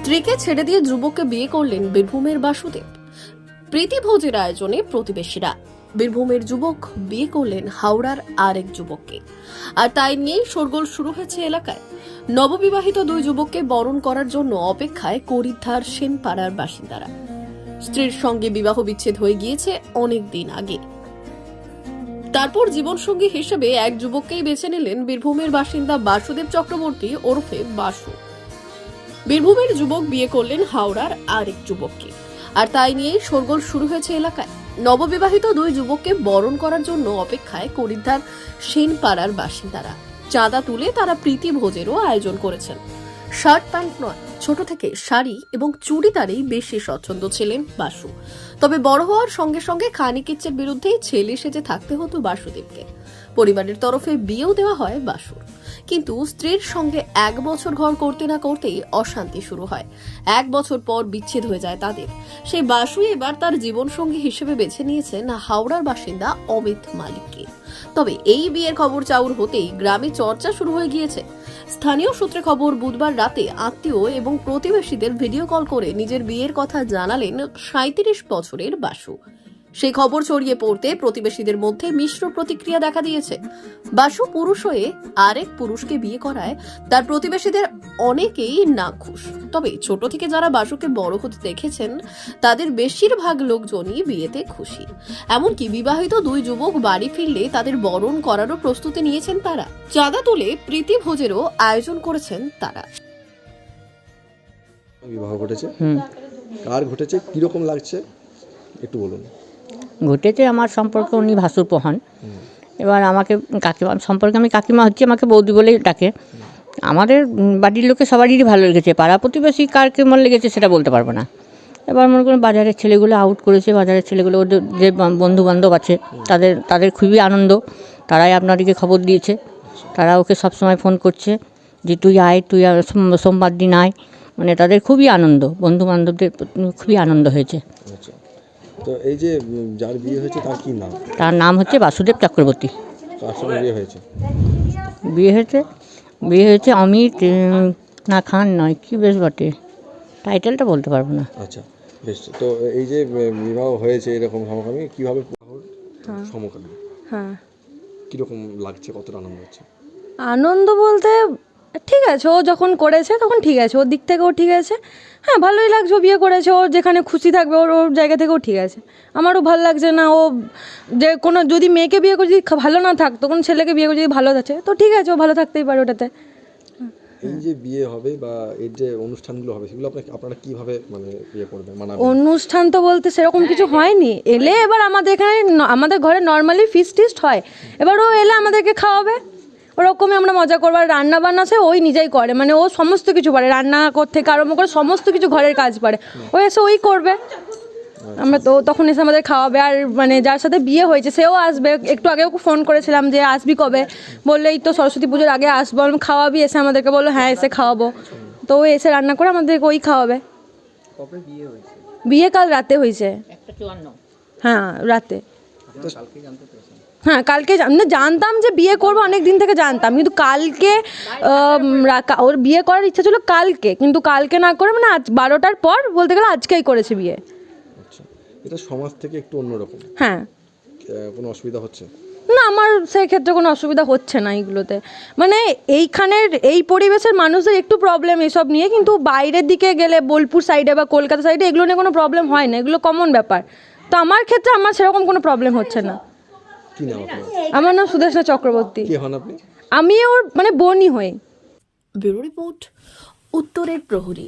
স্ত্রীকে ছেড়ে দিয়ে যুবককে বিয়ে করলেন বীরভূমের বাসুদেব। প্রীতিভোজের আয়োজনে প্রতিবেশীরা। বীরভূমের যুবক বিয়ে করলেন হাওড়ার আরেক যুবককে, আর তাই নিয়েই শোরগোল শুরু হয়েছে এলাকায়। নববিবাহিত দুই যুবককে বরণ করার জন্য অপেক্ষায় করিদ্ধার সেনপাড়ার বাসিন্দারা। স্ত্রীর সঙ্গে বিবাহ বিচ্ছেদ হয়ে গিয়েছে অনেক দিন আগে। তারপর জীবনসঙ্গী হিসেবে এক যুবককেই বেছে নিলেন বীরভূমের বাসিন্দা বাসুদেব চক্রবর্তী ওরফে বাসু। বীরভূমের যুবক বিয়ে করলেন হাওড়ার আরেক যুবককে, আর তাই নিয়েই শোরগোল শুরু হয়েছে এলাকায়। নববিবাহিত দুই যুবককে বরণ করার জন্য অপেক্ষায় করিদ্ধার সেনপাড়ার বাসিন্দারা। চাঁদা তুলে তারা প্রীতিভোজেরও আয়োজন করেছেন। শার্ট প্যান্ট নয়, ছোট থেকে শাড়ি এবং চুড়িদারেই বেশি স্বচ্ছন্দ ছিলেন বাসু। তবে বড় হওয়ার সঙ্গে সঙ্গে খানিক ইচ্ছের বিরুদ্ধেই ছেলে সেজে থাকতে হতো বাসুদেবকে। পরিবারের তরফে বিয়েও দেওয়া হয় বাসুর, কিন্তু স্ত্রীর সঙ্গে 1 বছর ঘর করতে না করতেই অশান্তি শুরু হয়। 1 বছর পর বিচ্ছেদ হয়ে যায় তাদের। সেই বাসুই এবার তার জীবনসঙ্গী হিসেবে বেছে নিয়েছেন হাওড়ার বাসিন্দা অমিত মালিককে। তবে এই বিয়ের খবর চাউর হতেই গ্রামে চর্চা শুরু হয়ে গিয়েছে। স্থানীয় সূত্রে খবর, বুধবার রাতে আত্মীয় এবং প্রতিবেশীদের ভিডিও কল করে নিজের বিয়ের কথা জানালেন 37 বছরের বাসু। সেই খবর ছড়িয়ে পড়তে প্রতিবেশীদের মধ্যে মিশ্র প্রতিক্রিয়া দেখা দিয়েছে। বাসু পুরুষ হয়ে আরেক পুরুষকে বিয়ে করায় তার প্রতিবেশীদের অনেকেই নাখুশ। তবে ছোট থেকে যারা বাসুকে বড় হতে দেখেছেন তাদের বেশিরভাগ লোকজনই বিয়েতে খুশি। এমনকি বিবাহিত দুই যুবক বাড়ি ফিরলে তাদের বরণ করারও প্রস্তুতি নিয়েছেন তারা। চাঁদা তুলে প্রীতিভোজেরও আয়োজন করেছেন তারা। বিবাহ ঘটেছে, কার ঘটেছে, কিরকম লাগছে একটু বলুন। ঘটেছে আমার সম্পর্কে উনি ভাসুর প্রধান। এবার আমাকে কাকিমা সম্পর্কে, আমি কাকিমা হচ্ছে, আমাকে বৌদি বলেই ডাকে। আমাদের বাড়ির লোকে সবারই ভালো লেগেছে, পাড়া প্রতিবেশী কার কেমন লেগেছে সেটা বলতে পারবো না। এবার মনে করুন বাজারের ছেলেগুলো আউট করেছে, বাজারের ছেলেগুলো ওদের যে বন্ধু বান্ধব আছে তাদের খুবই আনন্দ। তারাই আপনাদেরকে খবর দিয়েছে, তারা ওকে সবসময় ফোন করছে যে তুই আয়, তুই সোমবার দিন আয়। মানে তাদের খুবই আনন্দ, বন্ধু বান্ধবদের খুবই আনন্দ হয়েছে। আচ্ছা, তো এই যে যার বিয়ে হয়েছে তার কি নাম? তার নাম হচ্ছে বাসুদেব চক্রবর্তী। কার সঙ্গে বিয়ে হয়েছে? বিয়ে হয়েছে অমিত না খান নয়, কি বেশ বটে, টাইটেলটা বলতে পারবো না। আচ্ছা বেশ। তো এই যে বিবাহ হয়েছে এরকম সমকামী, কীভাবে সমকামী, হ্যাঁ, কীরকম লাগছে, কতটা আনন্দ হচ্ছে? আনন্দ বলতে ঠিক আছে, ও যখন করেছে তখন ঠিক আছে, ওর দিক থেকেও ঠিক আছে। হ্যাঁ, ভালোই লাগছে, ও বিয়ে করেছে, ওর যেখানে খুশি থাকবে ওর জায়গা থেকেও ঠিক আছে। আমারও ভালো লাগছে না, ও যে কোনো যদি মেয়েকে বিয়ে করে যদি ভালো না থাকতো, কোনো ছেলেকে বিয়ে করে যদি ভালো আছে তো ঠিক আছে, ও ভালো থাকতেই পারে ওটাতে। এই যে বিয়ে হবে বা এর যে অনুষ্ঠানগুলো হবে সেগুলো আপনারা কীভাবে মানে ইয়ে করবেন, মানাবেন? অনুষ্ঠান তো বলতে সেরকম কিছু হয়নি। এলে এবার আমাদের এখানে আমাদের ঘরে নর্মালি ফিস্ট টিস্ট হয়, এবার ও এলে আমাদেরকে খাওয়াবে, ওরকমই আমরা মজা করবো। আর রান্না বান্না সে ওই নিজেই করে, মানে ও সমস্ত কিছু পারে, রান্না থেকে আরম্ভ করে সমস্ত কিছু ঘরের কাজ পারে, ও এসে ওই করবে। আমরা তো তখন এসে আমাদের খাওয়াবে। আর মানে যার সাথে বিয়ে হয়েছে সেও আসবে। একটু আগেও ফোন করেছিলাম যে আসবি কবে, বললে এই তো সরস্বতী পুজোর আগে আসবো। আমি খাওয়াবি এসে আমাদেরকে, বললো হ্যাঁ এসে খাওয়াবো। তো ও এসে রান্না করে আমাদেরকে ওই খাওয়াবে। বিয়ে কাল রাতে হয়েছে। হ্যাঁ রাতে। হ্যাঁ কালকে জানতাম যে বিয়ে করবো, অনেক দিন থেকে জানতাম, কিন্তু কালকে ওর বিয়ে করার ইচ্ছা ছিল কালকে, কিন্তু কালকে না করে মানে আজ 12টার পর বলতে গেলে আজকেই করেছে বিয়ে। আচ্ছা, এটা সমাজ থেকে একটু অন্যরকম। হ্যাঁ, কোনো অসুবিধা হচ্ছে না আমার সেই ক্ষেত্রে কোনো অসুবিধা হচ্ছে না এইগুলোতে। মানে এইখানের এই পরিবেশের মানুষদের একটু প্রবলেম এসব নিয়ে, কিন্তু বাইরের দিকে গেলে বোলপুর সাইডে বা কলকাতা সাইডে এগুলো নিয়ে কোনো প্রবলেম হয় না, এগুলো কমন ব্যাপার। তো আমার ক্ষেত্রে আমার সেরকম কোনো প্রবলেম হচ্ছে না। কি নাম আপনার? আমার নাম সুদেশনা চক্রবর্তী। কে হন আপনি? আমি ওর মানে বোনই হই। ব্যুরো রিপোর্ট, উত্তরের প্রহরী।